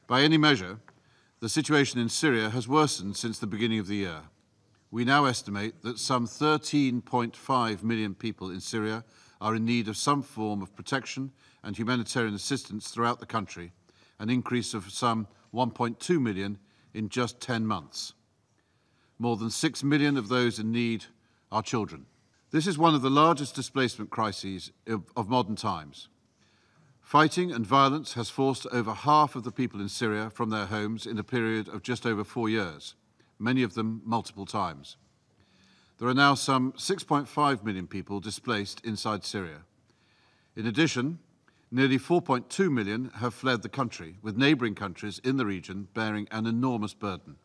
By any measure, the situation in Syria has worsened since the beginning of the year. We now estimate that some 13.5 million people in Syria are in need of some form of protection and humanitarian assistance throughout the country, an increase of some 1.2 million in just 10 months. More than 6 million of those in need are children. This is one of the largest displacement crises of modern times. Fighting and violence has forced over half of the people in Syria from their homes in a period of just over 4 years, many of them multiple times. There are now some 6.5 million people displaced inside Syria. In addition, nearly 4.2 million have fled the country, with neighbouring countries in the region bearing an enormous burden.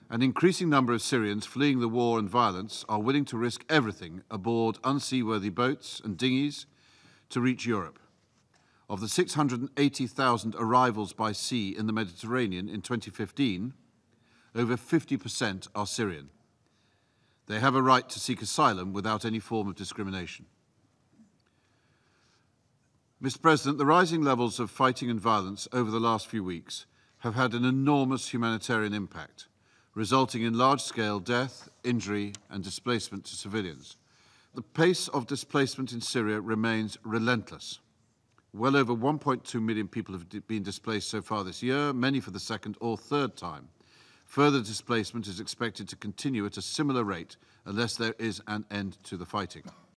An increasing number of Syrians fleeing the war and violence are willing to risk everything aboard unseaworthy boats and dinghies to reach Europe. Of the 680,000 arrivals by sea in the Mediterranean in 2015, over 50% are Syrian. They have a right to seek asylum without any form of discrimination. Mr. President, the rising levels of fighting and violence over the last few weeks have had an enormous humanitarian impact, resulting in large-scale death, injury and displacement to civilians. The pace of displacement in Syria remains relentless. Well over 1.2 million people have been displaced so far this year, many for the second or third time. Further displacement is expected to continue at a similar rate unless there is an end to the fighting.